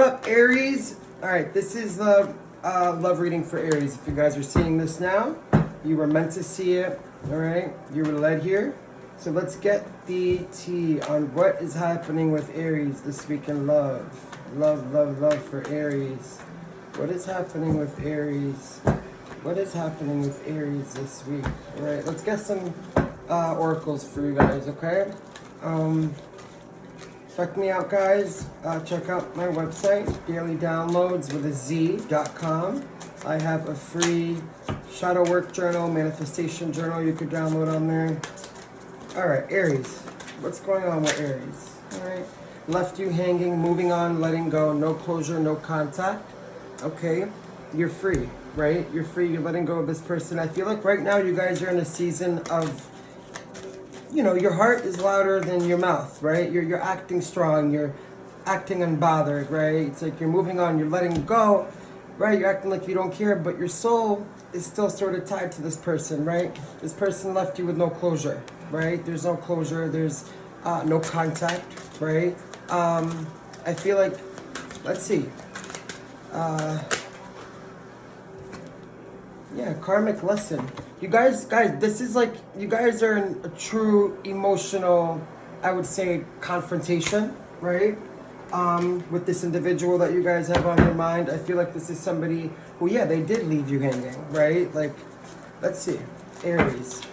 up, Aries? All right, this is the love reading for Aries. If you guys are seeing this now, you were meant to see it. All right, you were led here. So let's get the tea on what is happening with Aries this week in love. Love for Aries. What is happening with Aries? What is happening with Aries this week? All right, let's get some oracles for you guys, okay? Check me out, guys. Check out my website, dailydownloads.com. I have a free shadow work journal, manifestation journal you could download on there. All right, Aries. What's going on with Aries? All right. Left you hanging, moving on, letting go, no closure, no contact. Okay. You're free, right? You're free. You're letting go of this person. I feel like right now you guys are in a season of, you know, your heart is louder than your mouth, right? You're acting strong, you're acting unbothered, right? It's like you're moving on, you're letting go, right? You're acting like you don't care, but your soul is still sort of tied to this person, right? This person left you with no closure, right? There's no closure, there's no contact, right? I feel like, let's see. Yeah, karmic lesson. You guys, this is like, you guys are in a true emotional, I would say, confrontation, right? With this individual that you guys have on your mind. I feel like this is somebody who, yeah, they did leave you hanging, right? Like, let's see. Aries.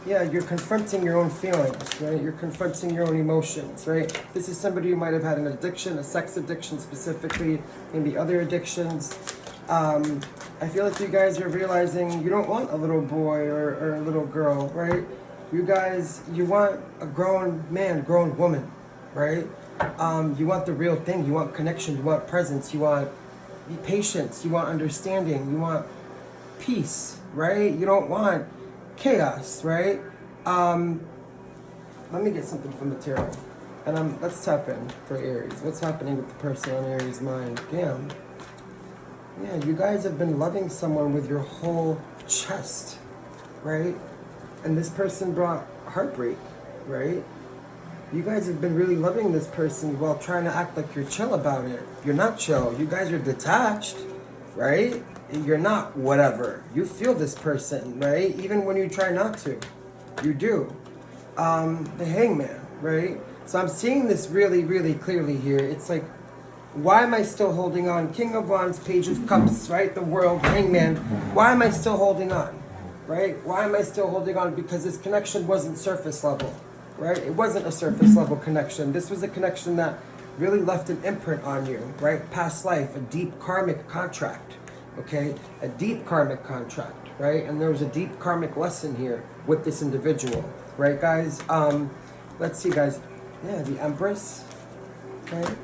Yeah, you're confronting your own feelings, right? You're confronting your own emotions, right? This is somebody who might have had an addiction, a sex addiction specifically, maybe other addictions. I feel like you guys are realizing you don't want a little boy or a little girl, right? You guys, you want a grown man, grown woman, right? You want the real thing. You want connection. You want presence. You want patience. You want understanding. You want peace, right? You don't want chaos, right? Let me get something from the tarot. And let's tap in for Aries. What's happening with the person on Aries' mind? Damn. Yeah, you guys have been loving someone with your whole chest, right? And this person brought heartbreak, right? You guys have been really loving this person while trying to act like you're chill about it. You're not chill. You guys are detached, right? You're not whatever. You feel this person, right? Even when you try not to. You do. The Hangman, right? So I'm seeing this really, really clearly here. It's like, why am I still holding on? King of Wands, Page of Cups, right? The World, Hangman. Why am I still holding on, right? Why am I still holding on? Because this connection wasn't surface level, right? It wasn't a surface level connection. This was a connection that really left an imprint on you, right? Past life, a deep karmic contract. Okay, a deep karmic contract, right? And there was a deep karmic lesson here with this individual, right, guys? Let's see, guys. Yeah, the Empress, right?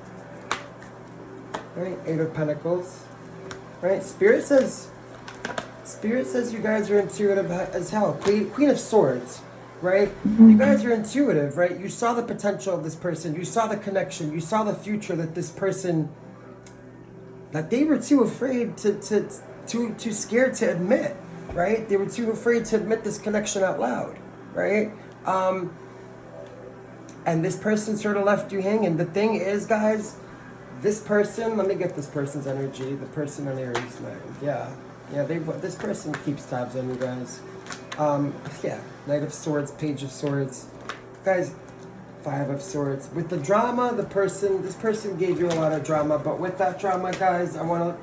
Right, Eight of Pentacles, right? Spirit says you guys are intuitive as hell. Queen of Swords, right? You guys are intuitive, right? You saw the potential of this person. You saw the connection. You saw the future that this person, that they were too afraid too scared to admit, right? They were too afraid to admit this connection out loud, right? And this person sort of left you hanging. The thing is, guys, this person, let me get this person's energy, the person on Aries' mind. Yeah, this person keeps tabs on you guys. Yeah, Knight of Swords, Page of Swords. Guys, Five of Swords. With the drama, this person gave you a lot of drama, but with that drama, guys, I want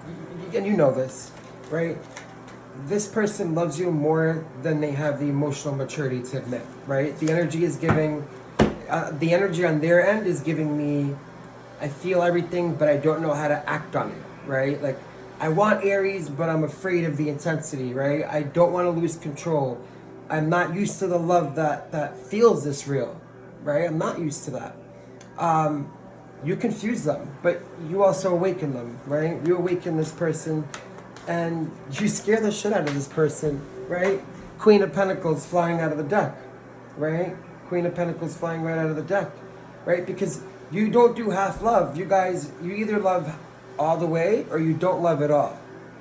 to, and you know this, right? This person loves you more than they have the emotional maturity to admit, right? The energy is giving, the energy on their end is giving me, I feel everything, but I don't know how to act on it, right? Like, I want Aries, but I'm afraid of the intensity, right? I don't want to lose control. I'm not used to the love that feels this real. Right? I'm not used to that. You confuse them, but you also awaken them, right? You awaken this person and you scare the shit out of this person, right? Queen of Pentacles flying out of the deck, right? Queen of Pentacles flying right out of the deck, right? Because you don't do half love. You guys, you either love all the way or you don't love at all,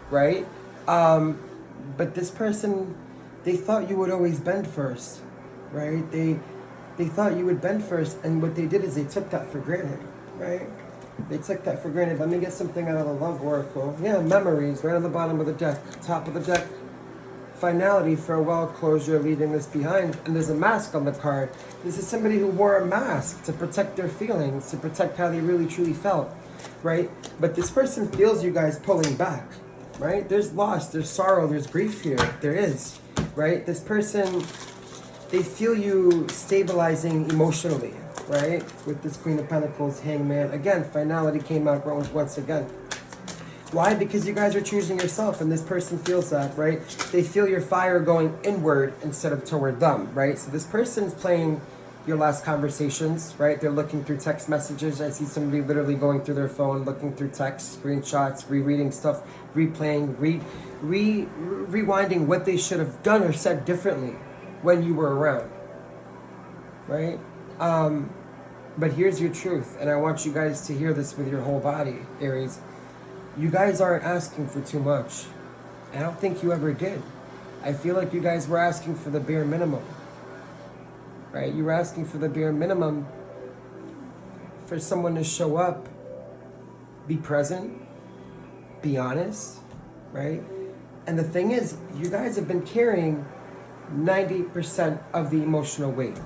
right? But this person, they thought you would always bend first, right? they thought you would bend first, and what they did is they took that for granted, right? They took that for granted. Let me get something out of the love oracle. Yeah, memories, right on the bottom of the deck. Top of the deck, finality, farewell, closure, leaving this behind. And there's a mask on the card. This is somebody who wore a mask to protect their feelings, to protect how they really truly felt, right? But this person feels you guys pulling back, right? There's loss, there's sorrow, there's grief here. There is, right? This person, they feel you stabilizing emotionally, right? With this Queen of Pentacles, Hangman. Again, finality came out once again. Why? Because you guys are choosing yourself, and this person feels that, right? They feel your fire going inward instead of toward them, right? So this person's playing your last conversations, right? They're looking through text messages. I see somebody literally going through their phone, looking through text, screenshots, rereading stuff, replaying, rewinding what they should have done or said differently when you were around, right? But here's your truth, and I want you guys to hear this with your whole body, Aries. You guys aren't asking for too much. I don't think you ever did. I feel like you guys were asking for the bare minimum, right? You were asking for the bare minimum for someone to show up, be present, be honest, right? And the thing is, you guys have been carrying 90% of the emotional weight,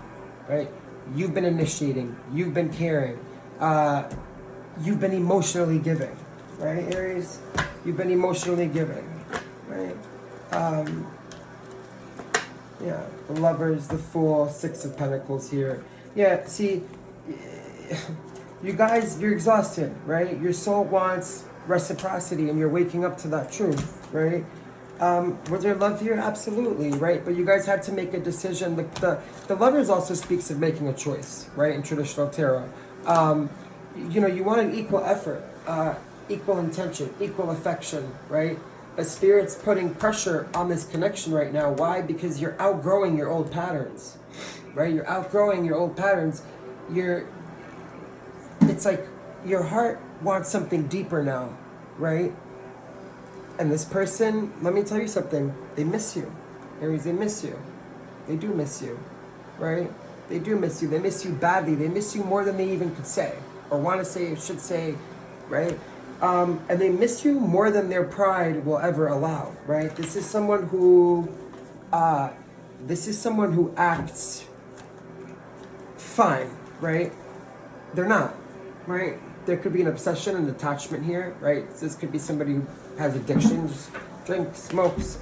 right? You've been initiating, you've been caring, you've been emotionally giving, right, Aries? You've been emotionally giving, right? Yeah, the Lovers, the Fool, Six of Pentacles here. Yeah, see, you guys, you're exhausted, right? Your soul wants reciprocity, and you're waking up to that truth, right? Was there love here? Absolutely, right? But you guys had to make a decision. The Lovers also speaks of making a choice, right? In traditional tarot, you know, you want an equal effort, equal intention, equal affection, right? But Spirit's putting pressure on this connection right now. Why? Because you're outgrowing your old patterns, right? You're outgrowing your old patterns. It's like your heart wants something deeper now, right? And this person, let me tell you something, they miss you. Aries, they miss you. They do miss you, right? They do miss you. They miss you badly. They miss you more than they even could say, or want to say, should say, right? And they miss you more than their pride will ever allow, right? This is someone who acts fine, right? They're not, right? There could be an obsession and attachment here, right? This could be somebody who has addictions, drinks, smokes,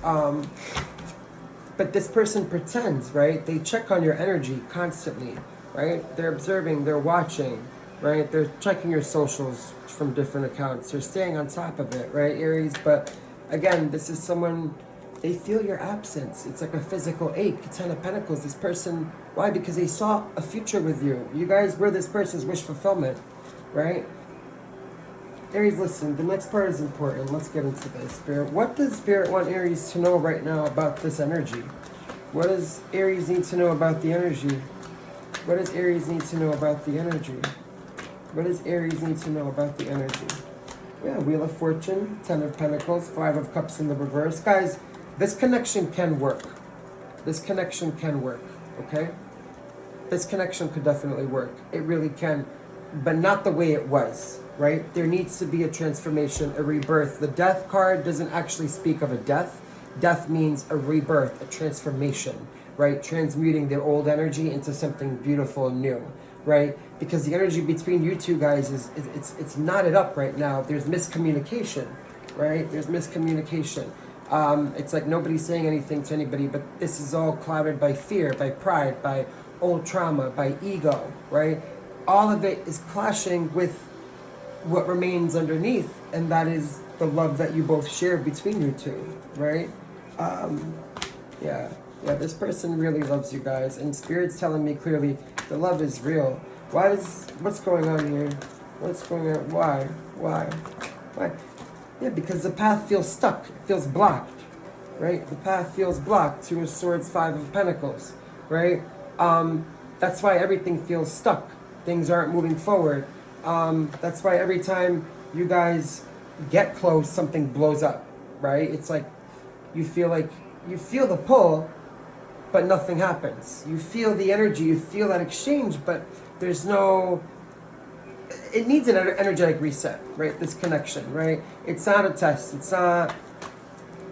but this person pretends, right? They check on your energy constantly, right? They're observing, they're watching, right? They're checking your socials from different accounts. They're staying on top of it, right, Aries? But again, this is someone, they feel your absence. It's like a physical ache. Ten of Pentacles, this person, why? Because they saw a future with you. You guys were this person's wish fulfillment, right? Aries, listen, the next part is important. Let's get into this. Spirit, what does Spirit want Aries to know right now about this energy? What does Aries need to know about the energy? What does Aries need to know about the energy? What does Aries need to know about the energy? Yeah, Wheel of Fortune, Ten of Pentacles, Five of Cups in the reverse. Guys, this connection can work. This connection can work, okay? This connection could definitely work. It really can, but not the way it was, right? There needs to be a transformation, a rebirth. The Death card doesn't actually speak of a death. Death means a rebirth, a transformation, right? Transmuting their old energy into something beautiful and new, right? Because the energy between you two guys it's knotted up right now. There's miscommunication, right? There's miscommunication. It's like nobody's saying anything to anybody, but this is all clouded by fear, by pride, by old trauma, by ego, right? All of it is clashing with what remains underneath, and that is the love that you both share between you two, right? Yeah, this person really loves you guys, and Spirit's telling me clearly the love is real. What's going on here? What's going on? Why? Yeah, because the path feels stuck, it feels blocked, right? The path feels blocked. Two of Swords, Five of Pentacles, right? That's why everything feels stuck. Things aren't moving forward. That's why every time you guys get close, something blows up, right? It's like you feel the pull, but nothing happens. You feel the energy, you feel that exchange, but there's no, it needs an energetic reset, right? This connection, right? It's not a test. It's not,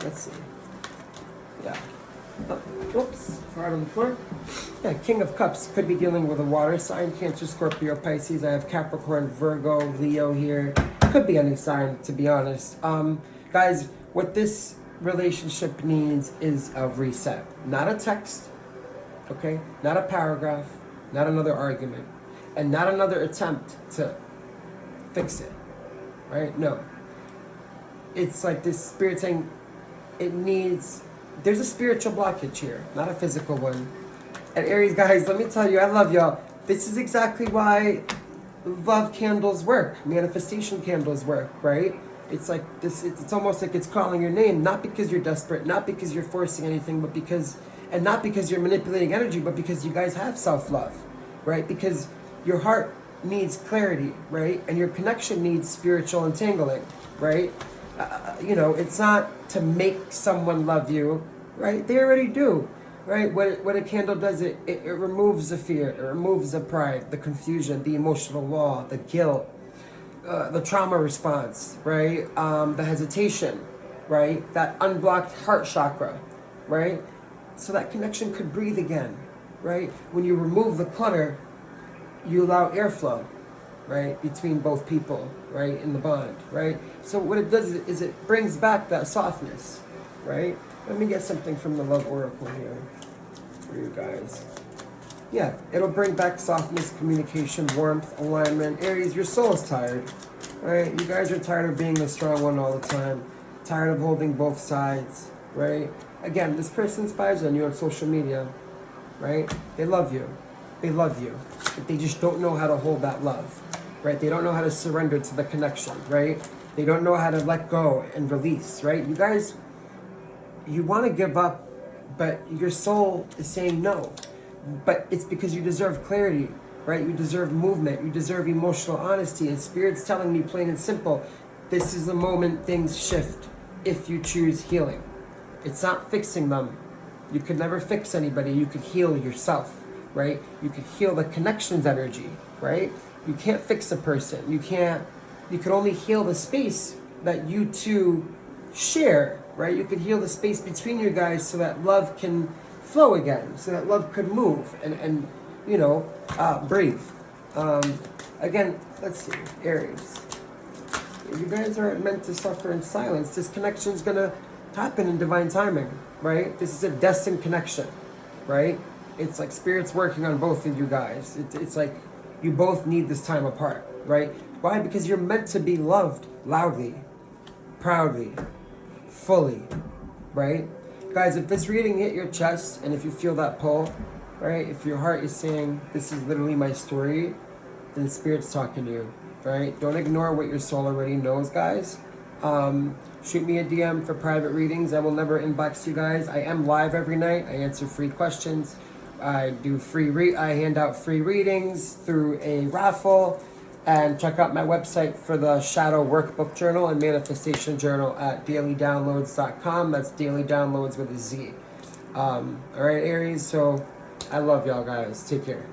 let's see. Yeah. Oh, whoops, hard on the floor. Yeah, King of Cups could be dealing with a water sign, Cancer, Scorpio, Pisces. I have Capricorn, Virgo, Leo here. Could be any sign, to be honest. Guys, what this relationship needs is a reset. Not a text, okay? Not a paragraph, not another argument, and not another attempt to fix it, right? No. It's like this spirit saying it needs, there's a spiritual blockage here, not a physical one. And Aries, guys, let me tell you, I love y'all. This is exactly why love candles work, manifestation candles work, right? It's like this, it's almost like it's calling your name, not because you're desperate, not because you're forcing anything, but because, and not because you're manipulating energy, but because you guys have self-love, right? Because your heart needs clarity, right? And your connection needs spiritual entangling, right? You know, it's not to make someone love you, right? They already do, right? What a candle does, it removes the fear, it removes the pride, the confusion, the emotional wall, the guilt, the trauma response, right? The hesitation, right? That unblocked heart chakra, right? So that connection could breathe again, right? When you remove the clutter, you allow airflow, right? Between both people, right? In the bond, right? So what it does is it brings back that softness, right? Let me get something from the Love Oracle here for you guys. Yeah, it'll bring back softness, communication, warmth, alignment. Aries, your soul is tired, right? You guys are tired of being the strong one all the time, tired of holding both sides, right? Again, this person spies on you on social media, right? They love you. They love you. But they just don't know how to hold that love, right? They don't know how to surrender to the connection, right? They don't know how to let go and release, right? You guys, you want to give up, but your soul is saying no. But it's because you deserve clarity, right? You deserve movement. You deserve emotional honesty. And Spirit's telling me plain and simple, this is the moment things shift if you choose healing. It's not fixing them. You could never fix anybody. You could heal yourself, right? You could heal the connections energy, right? You can't fix a person. You could only heal the space that you two share, right? You could heal the space between you guys so that love can flow again, so that love could move and you know, breathe. Again, let's see, Aries. You guys aren't meant to suffer in silence. This connection is going to happen in divine timing, right? This is a destined connection, right? It's like Spirit's working on both of you guys. It's like you both need this time apart, right? Why? Because you're meant to be loved loudly, proudly, fully, right? Guys, if this reading hit your chest and if you feel that pull, right? If your heart is saying, this is literally my story, then Spirit's talking to you, right? Don't ignore what your soul already knows, guys. Shoot me a DM for private readings. I will never inbox you guys. I am live every night. I answer free questions. I do I hand out free readings through a raffle. And check out my website for the Shadow Workbook Journal and Manifestation Journal at dailydownloads.com. That's daily downloads with a Z. All right, Aries. So I love y'all guys. Take care.